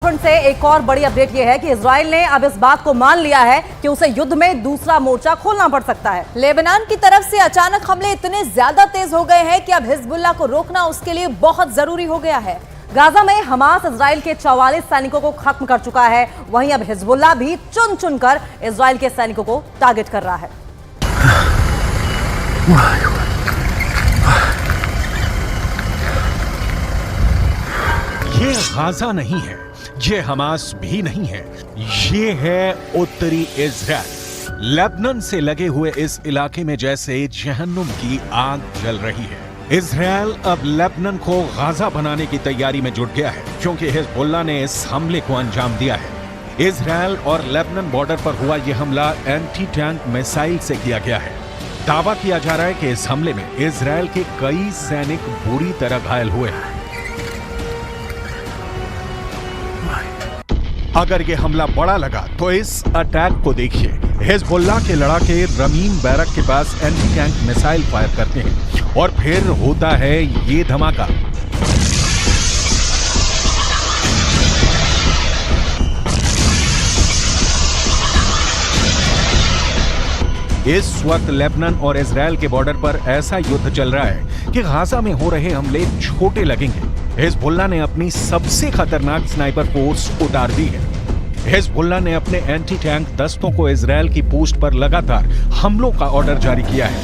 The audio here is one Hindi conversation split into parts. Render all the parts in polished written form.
फ्रंट से एक और बड़ी अपडेट यह है कि इजराइल ने अब इस बात को मान लिया है कि उसे युद्ध में दूसरा मोर्चा खोलना पड़ सकता है। लेबनान की तरफ से अचानक हमले इतने ज्यादा तेज हो गए हैं कि अब हिजबुल्लाह को रोकना उसके लिए बहुत जरूरी हो गया है। गाजा में हमास इजराइल के 44 सैनिकों को खत्म कर चुका है। वहीं अब हिजबुल्लाह भी चुन चुनकर इजराइल के सैनिकों को टारगेट कर रहा है। ये गाजा नहीं है, ये हमास भी नहीं है, ये है उत्तरी इजराइल। लेबनान से लगे हुए इस इलाके में जैसे जहन्नुम की आग जल रही है। इजराइल अब लेबनान को गाजा बनाने की तैयारी में जुट गया है क्योंकि हिजबुल्लाह ने इस हमले को अंजाम दिया है। इजराइल और लेबनान बॉर्डर पर हुआ यह हमला एंटी टैंक मिसाइल से किया गया है। दावा किया जा रहा है कि इस हमले में इजराइल के कई सैनिक बुरी तरह घायल हुए हैं। अगर ये हमला बड़ा लगा तो इस अटैक को देखिए। हिजबुल्लाह के लड़ाके रमीम बैरक के पास एंटी टैंक मिसाइल फायर करते हैं और फिर होता है ये धमाका। इस वक्त लेबनान और इजराइल के बॉर्डर पर ऐसा युद्ध चल रहा है कि गाजा में हो रहे हमले छोटे लगेंगे। हिजबुल्लाह ने अपनी सबसे खतरनाक स्नाइपर फोर्स उतार दी है। हिजबुल्लाह ने अपने एंटी टैंक दस्तों को इजराइल की पोस्ट पर लगातार हमलों का ऑर्डर जारी किया है।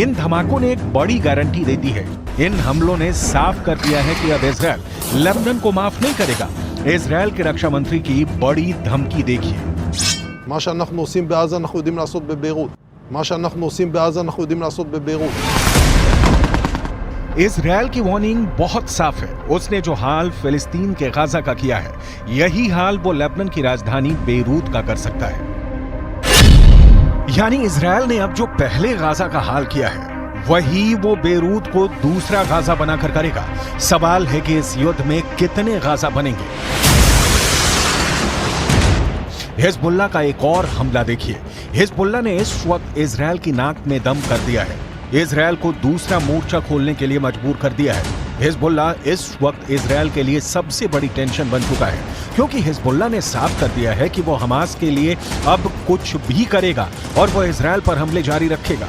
इन धमाकों ने एक बड़ी गारंटी दे दी है। इन हमलों ने साफ कर दिया है कि अब इजराइल लेबनान को माफ नहीं करेगा। इजराइल के रक्षा मंत्री की बड़ी धमकी देखिए। מה שאנחנו עושים בעזה אנחנו יודעים לעשות בביירות. מה שאנחנו עושים בעזה אנחנו יודעים לעשות בביירות. इजराइल की वार्निंग बहुत साफ है। उसने जो हाल फिलिस्तीन के गाजा का किया है, यही हाल वो लेबनान की राजधानी बेरूत का कर सकता है। यानी इजराइल ने अब जो पहले गाजा का हाल किया है, वही वो बेरूत को दूसरा गाजा बनाकर करेगा। सवाल है कि इस युद्ध में कितने गाजा बनेंगे। हिजबुल्लाह का एक और हमला देखिए। हिजबुल्लाह ने इस वक्त इजराइल की नाक में दम कर दिया है। इजराइल को दूसरा मोर्चा खोलने के लिए मजबूर कर दिया है। हिजबुल्लाह इस वक्त इजराइल के लिए सबसे बड़ी टेंशन बन चुका है क्योंकि हिजबुल्लाह ने साफ कर दिया है कि वो हमास के लिए अब कुछ भी करेगा और वो इजराइल पर हमले जारी रखेगा।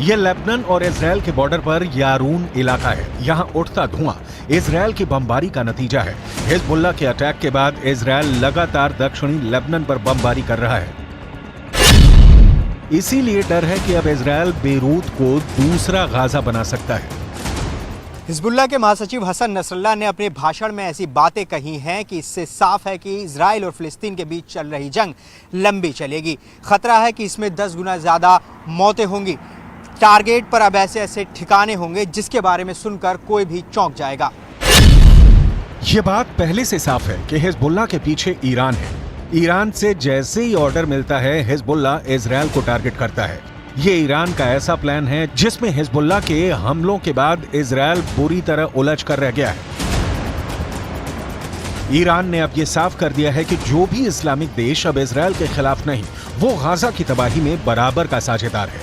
ये लेबनान और इजराइल के बॉर्डर पर यारून इलाका है। यहाँ उठता धुआं इजराइल की बमबारी का नतीजा है। हिजबुल्लाह के अटैक के बाद इजराइल लगातार दक्षिणी लेबनान पर बमबारी कर रहा है। इसीलिए डर है कि अब इजराइल बेरूत को दूसरा गाजा बना सकता है। हिजबुल्लाह के महासचिव हसन नसरल्लाह ने अपने भाषण में ऐसी बातें कही हैं कि इससे साफ है कि इजराइल और फिलिस्तीन के बीच चल रही जंग लंबी चलेगी। खतरा है कि इसमें 10 गुना ज्यादा मौतें होंगी। टारगेट पर अब ऐसे ठिकाने होंगे जिसके बारे में सुनकर कोई भी चौंक जाएगा। ये बात पहले से साफ है कि हिजबुल्लाह के पीछे ईरान है। ईरान से जैसे ही ऑर्डर मिलता है, हिजबुल्लाह इजराइल को टारगेट करता है। ये ईरान का ऐसा प्लान है जिसमें हिजबुल्लाह के हमलों के बाद इजराइल बुरी तरह उलझ कर रह गया है। ईरान ने अब ये साफ कर दिया है कि जो भी इस्लामिक देश अब इजराइल के खिलाफ नहीं, वो गाजा की तबाही में बराबर का साझेदार है।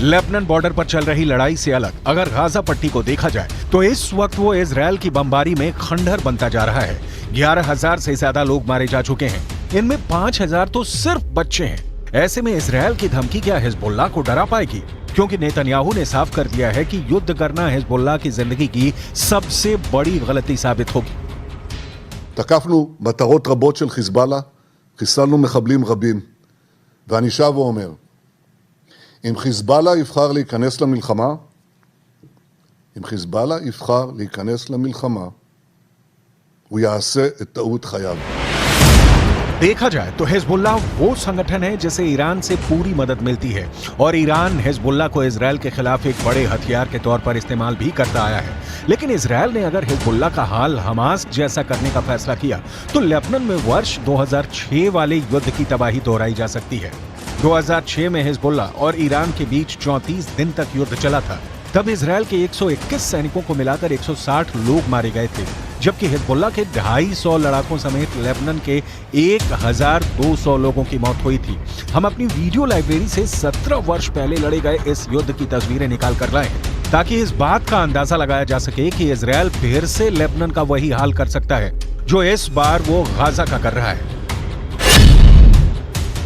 लेबनान बॉर्डर पर चल रही लड़ाई से अलग अगर गाजा पट्टी को देखा जाए तो इस वक्त वो इजराइल की बमबारी में खंडहर बनता जा रहा है। 11,000 से ज्यादा लोग मारे जा चुके हैं। इनमें 5,000 तो सिर्फ बच्चे हैं। ऐसे में इजराइल की धमकी क्या हिजबुल्लाह को डरा पाएगी? क्योंकि नेतन्याहू ने साफ कर दिया है कि युद्ध करना हिजबुल्लाह की जिंदगी की सबसे बड़ी गलती साबित होगी। תקפנו מטרות רבות של חיזבאללה, חיסלנו מחבלים רבים, ואני שב ואומר, אם חיזבאללה יבחר להיכנס למלחמה, הוא יעשה את טעות חייו. देखा जाए तो हिजबुल्लाह वो संगठन है जिसे ईरान से पूरी मदद मिलती है और ईरान हिजबुल्लाह को इजरायल के खिलाफ एक बड़े हथियार के तौर पर इस्तेमाल भी करता आया है। लेकिन इजरायल ने अगर हिजबुल्लाह का हाल हमास जैसा करने का फैसला किया तो लेबनान में वर्ष 2006 वाले युद्ध की तबाही दोहराई जा सकती है। 2006 में हिजबुल्लाह और ईरान के बीच 34 दिन तक युद्ध चला था। तब इजरायल के 121 सैनिकों को मिलाकर 160 लोग मारे गए थे, जबकि हिजबुल्लाह के 250 लड़ाकों समेत लेबनान के 1200 लोगों की मौत हुई थी। हम अपनी वीडियो लाइब्रेरी से 17 वर्ष पहले लड़े गए इस युद्ध की तस्वीरें निकाल कर लाए हैं, ताकि इस बात का अंदाजा लगाया जा सके कि इजरायल फिर से लेबनान का वही हाल कर सकता है जो इस बार वो गाजा का कर रहा है।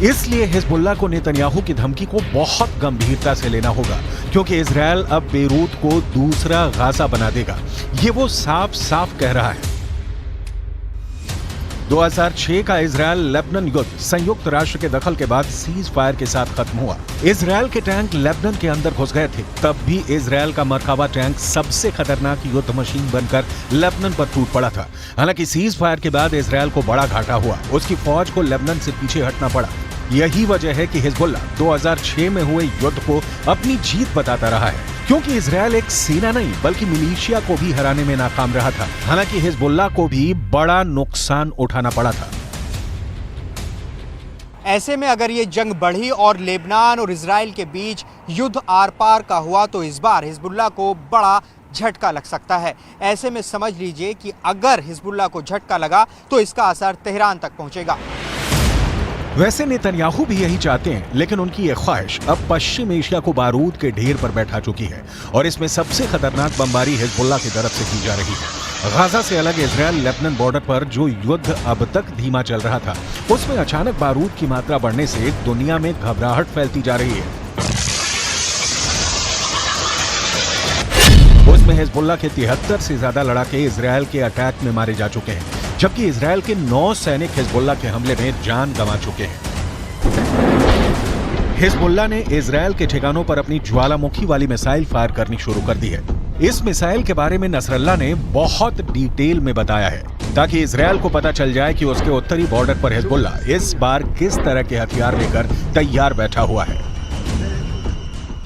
इसलिए हिजबुल्लाह को नेतन्याहू की धमकी को बहुत गंभीरता से लेना होगा, क्योंकि इजरायल अब बेरूत को दूसरा गाजा बना देगा। ये वो साफ साफ कह रहा है। 2006 का इजरायल लेबनान युद्ध संयुक्त राष्ट्र के दखल के बाद सीज फायर के साथ खत्म हुआ। इजरायल के टैंक लेबनान के अंदर घुस गए थे। तब भी इजरायल का मरकाबा टैंक सबसे खतरनाक युद्ध मशीन बनकर लेबनान पर टूट पड़ा था। हालांकि सीज फायर के बाद इजरायल को बड़ा घाटा हुआ, उसकी फौज को लेबनान से पीछे हटना पड़ा। यही वजह है कि हिजबुल्लाह 2006 में हुए युद्ध को अपनी जीत बताता रहा है, क्योंकि इजरायल एक सेना नहीं बल्कि मिलिशिया को भी हराने में नाकाम रहा था। हालांकि हिजबुल्लाह को भी बड़ा नुकसान उठाना पड़ा था। ऐसे में अगर ये जंग बढ़ी और लेबनान और इजराइल के बीच युद्ध आर पार का हुआ तो इस बार हिजबुल्लाह को बड़ा झटका लग सकता है। ऐसे में समझ लीजिए कि अगर हिजबुल्लाह को झटका लगा तो इसका असर तेहरान तक पहुंचेगा। वैसे नेतन्याहू भी यही चाहते हैं, लेकिन उनकी यह ख्वाहिश अब पश्चिम एशिया को बारूद के ढेर पर बैठा चुकी है और इसमें सबसे खतरनाक बमबारी हिजबुल्लाह की तरफ से की जा रही है। गाजा से अलग इजरायल लेबनान बॉर्डर पर जो युद्ध अब तक धीमा चल रहा था, उसमें अचानक बारूद की मात्रा बढ़ने से दुनिया में घबराहट फैलती जा रही है। उसमें हिजबुल्लाह के 73 से ज्यादा लड़ाके इजरायल के अटैक में मारे जा चुके हैं, जबकि इजरायल के 9 सैनिक हिजबुल्लाह के हमले में जान गंवा चुके हैं। हिजबुल्लाह ने इजरायल के ठिकानों पर अपनी ज्वालामुखी वाली मिसाइल फायर करनी शुरू कर दी है। इस मिसाइल के बारे में नसरल्लाह ने बहुत डिटेल में बताया है, ताकि इजरायल को पता चल जाए कि उसके उत्तरी बॉर्डर पर हिजबुल्लाह इस बार किस तरह के हथियार लेकर तैयार बैठा हुआ है।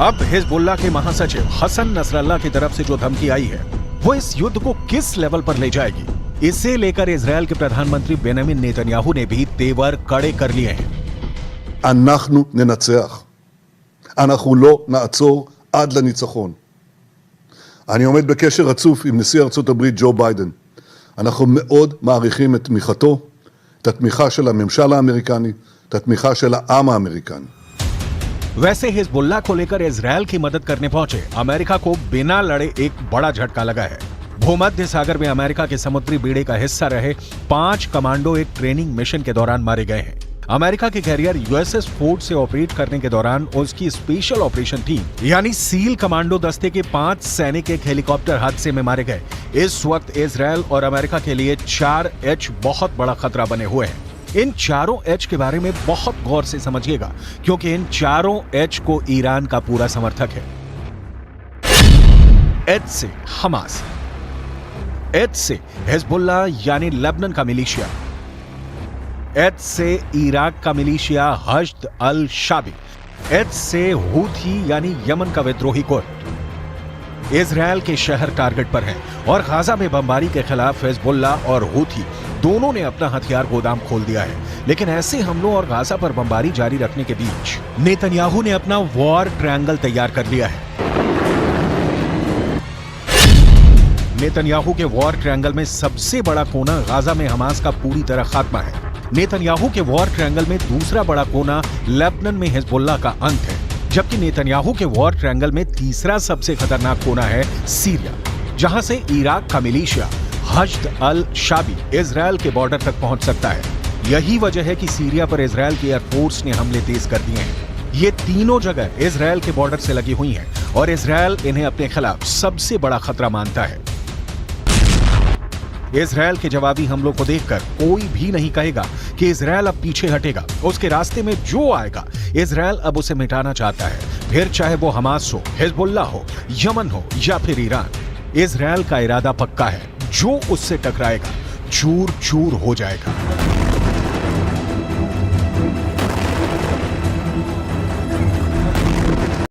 अब हिजबुल्लाह के महासचिव हसन नसरल्लाह की तरफ से जो धमकी आई है, वो इस युद्ध को किस लेवल पर ले जाएगी, इसे लेकर इजरायल के प्रधानमंत्री बेंजामिन नेतन्याहू ने भी तेवर कड़े कर लिए हैं। אנחנו ננצח. אנחנו לא נעצור עד לניצחון. אני עומד בקשר רצוף עם נשיא ארצות הברית ג'ו ביידן. אנחנו מאוד מעריכים את תמיכתו, את התמיכה של הממשל האמריקני, את התמיכה של העם האמריקני. वैसे हिजबुल्लाह को लेकर इजरायल की मदद करने पहुंचे अमेरिका को बिना लड़े एक बड़ा झटका लगा है। भूमध्य सागर में अमेरिका के समुद्री बेड़े का हिस्सा रहे 5 कमांडो एक ट्रेनिंग मिशन के दौरान मारे गए हैं। अमेरिका के कैरियर यूएसएस फोर्ड से ऑपरेट करने के दौरान उसकी स्पेशल ऑपरेशन टीम यानी सील कमांडो दस्ते के 5 सैनिक एक हेलीकॉप्टर हादसे में मारे गए। इस वक्त इजरायल और अमेरिका के लिए 4H बहुत बड़ा खतरा बने हुए हैं। इन चारों H के बारे में बहुत गौर से समझिएगा, क्योंकि इन चारों H को ईरान का पूरा समर्थक है। H से हमास, H से हिजबुल्लाह यानी लेबनान का मिलिशिया, H से इराक का मिलिशिया हश्द अल शाबी, H से हूथी यानी यमन का विद्रोही गुट। इजरायल के शहर टारगेट पर हैं और गाजा में बमबारी के खिलाफ हिजबुल्लाह और हूथी दोनों ने अपना हथियार गोदाम खोल दिया है। लेकिन ऐसे हमलों और गाजा पर बमबारी जारी रखने के बीच नेतन्याहू ने अपना वॉर ट्रायंगल तैयार कर लिया है। नेतन्याहू के वॉर ट्रायंगल में सबसे बड़ा कोना गाजा में हमास का पूरी तरह खात्मा है। नेतन्याहू के वॉर ट्रायंगल में दूसरा बड़ा कोना लेबनान में हिजबुल्लाह का अंत है। जबकि नेतन्याहू के वॉर ट्रायंगल में तीसरा सबसे खतरनाक कोना है सीरिया, जहां से इराक का मिलिशिया हश्द अल शाबी इजरायल के बॉर्डर तक पहुंच सकता है। यही वजह है कि सीरिया पर इजरायल की एयरफोर्स ने हमले तेज कर दिए हैं। ये तीनों जगह इजरायल के बॉर्डर से लगी हुई हैं और इजरायल इन्हें अपने खिलाफ सबसे बड़ा खतरा मानता है। इजरायल के जवाबी हमलों को देखकर कोई भी नहीं कहेगा कि इजरायल अब पीछे हटेगा। उसके रास्ते में जो आएगा इजरायल अब उसे मिटाना चाहता है, फिर चाहे वो हमास हो, हिजबुल्लाह हो, यमन हो या फिर ईरान। इजरायल का इरादा पक्का है, जो उससे टकराएगा चूर चूर हो जाएगा।